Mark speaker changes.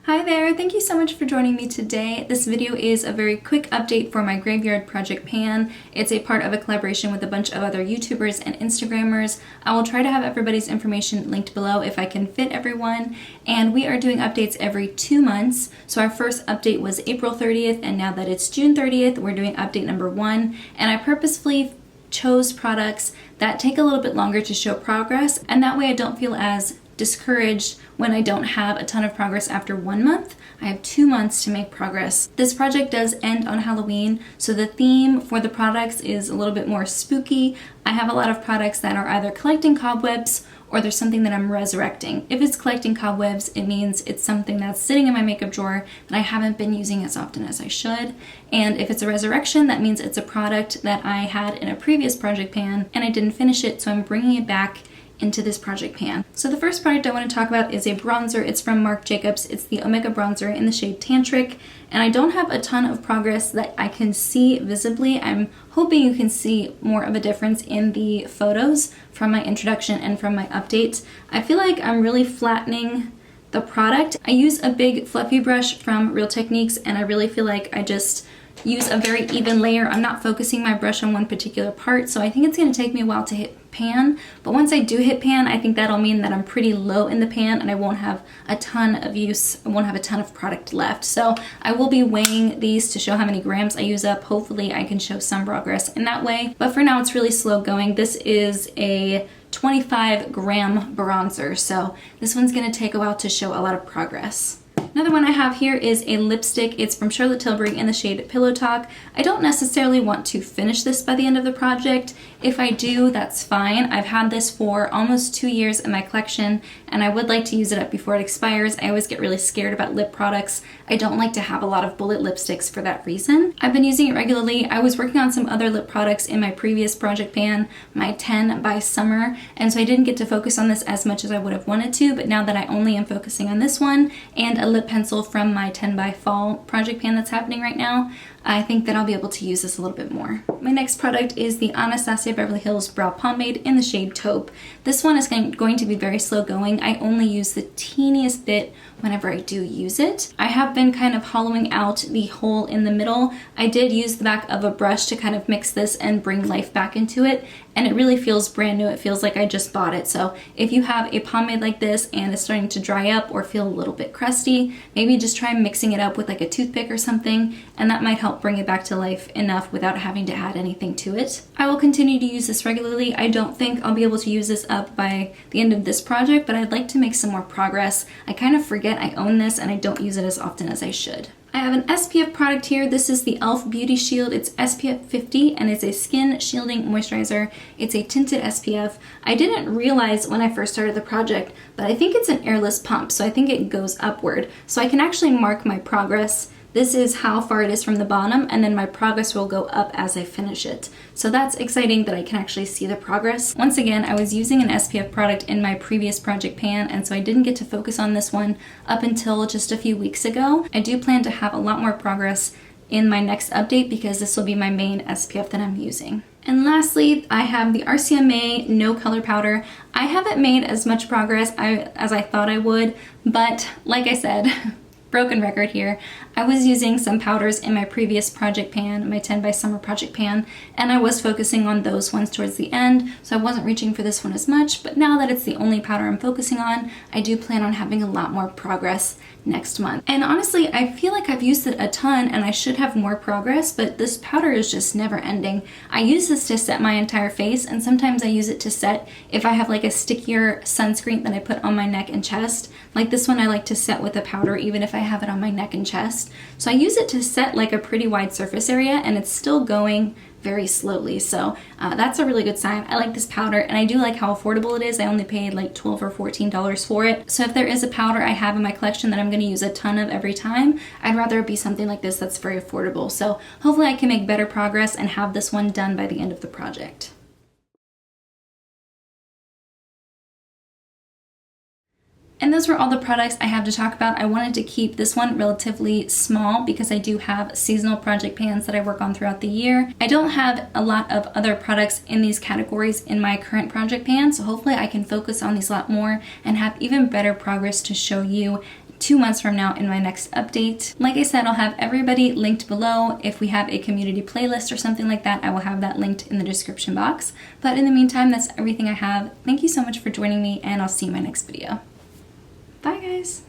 Speaker 1: Hi there, thank you so much for joining me today. This video is a very quick update for my Graveyard Project Pan. It's a part of a collaboration with a bunch of other YouTubers and Instagrammers. I will try to have everybody's information linked below if I can fit everyone. And we are doing updates every 2 months. So our first update was April 30th, and now that it's June 30th, we're doing update number 1. And I purposefully chose products that take a little bit longer to show progress, and that way I don't feel as discouraged when I don't have a ton of progress after 1 month. I have 2 months to make progress. This project does end on Halloween, so the theme for the products is a little bit more spooky. I have a lot of products that are either collecting cobwebs or there's something that I'm resurrecting. If it's collecting cobwebs, it means it's something that's sitting in my makeup drawer that I haven't been using as often as I should. And if it's a resurrection, that means it's a product that I had in a previous project pan and I didn't finish it, so I'm bringing it back into this project pan. So the first product I want to talk about is a bronzer. It's from Marc Jacobs. It's the Omega bronzer in the shade Tantric, and I don't have a ton of progress that I can see visibly. I'm hoping you can see more of a difference in the photos from my introduction and from my updates. I feel like I'm really flattening the product. I use a big fluffy brush from Real Techniques, and I really feel like I just use a very even layer. I'm not focusing my brush on one particular part, so I think it's going to take me a while to hit pan, but once I do hit pan, I think that'll mean that I'm pretty low in the pan and I won't have a ton of use, I won't have a ton of product left. So I will be weighing these to show how many grams I use up. Hopefully I can show some progress in that way, but for now it's really slow going. This is a 25 gram bronzer, so this one's going to take a while to show a lot of progress. Another one I have here is a lipstick. It's from Charlotte Tilbury in the shade Pillow Talk. I don't necessarily want to finish this by the end of the project. If I do, that's fine. I've had this for almost 2 years in my collection, and I would like to use it up before it expires. I always get really scared about lip products. I don't like to have a lot of bullet lipsticks for that reason. I've been using it regularly. I was working on some other lip products in my previous project pan, my 10 by Summer, and so I didn't get to focus on this as much as I would have wanted to, but now that I only am focusing on this one and a lip pencil from my 10 by Fall project pan that's happening right now, I think that I'll be able to use this a little bit more. My next product is the Anastasia Beverly Hills Brow Pomade in the shade Taupe. This one is going to be very slow going. I only use the teeniest bit whenever I do use it. I have been kind of hollowing out the hole in the middle. I did use the back of a brush to kind of mix this and bring life back into it, and it really feels brand new. It feels like I just bought it. So if you have a pomade like this and it's starting to dry up or feel a little bit crusty, maybe just try mixing it up with like a toothpick or something, and that might help bring it back to life enough without having to add anything to it. I will continue to use this regularly. I don't think I'll be able to use this up by the end of this project, but I'd like to make some more progress. I kind of forget I own this and I don't use it as often as I should. I have an SPF product here. This is the e.l.f. Beauty Shield. It's SPF 50 and it's a skin shielding moisturizer. It's a tinted SPF. I didn't realize when I first started the project, but I think it's an airless pump, so I think it goes upward. So I can actually mark my progress. This is how far it is from the bottom, and then my progress will go up as I finish it. So that's exciting that I can actually see the progress. Once again, I was using an SPF product in my previous project pan, and so I didn't get to focus on this one up until just a few weeks ago. I do plan to have a lot more progress in my next update because this will be my main SPF that I'm using. And lastly, I have the RCMA No Color Powder. I haven't made as much progress as I thought I would, but like I said, broken record here, I was using some powders in my previous project pan, my 10 by Summer project pan, and I was focusing on those ones towards the end, so I wasn't reaching for this one as much, but now that it's the only powder I'm focusing on, I do plan on having a lot more progress next month. And honestly, I feel like I've used it a ton and I should have more progress, but this powder is just never ending. I use this to set my entire face, and sometimes I use it to set if I have like a stickier sunscreen that I put on my neck and chest. Like this one I like to set with a powder even if I have it on my neck and chest. So I use it to set like a pretty wide surface area, and it's still going very slowly, so that's a really good sign. I like this powder, and I do like how affordable it is. I only paid like $12 or $14 for it. So if there is a powder I have in my collection that I'm going to use a ton of every time, I'd rather it be something like this that's very affordable. So hopefully I can make better progress and have this one done by the end of the project. And those were all the products I have to talk about. I wanted to keep this one relatively small because I do have seasonal project pans that I work on throughout the year. I don't have a lot of other products in these categories in my current project pan, so hopefully I can focus on these a lot more and have even better progress to show you 2 months from now in my next update. Like I said, I'll have everybody linked below. If we have a community playlist or something like that, I will have that linked in the description box. But in the meantime, that's everything I have. Thank you so much for joining me, and I'll see you in my next video. Bye guys!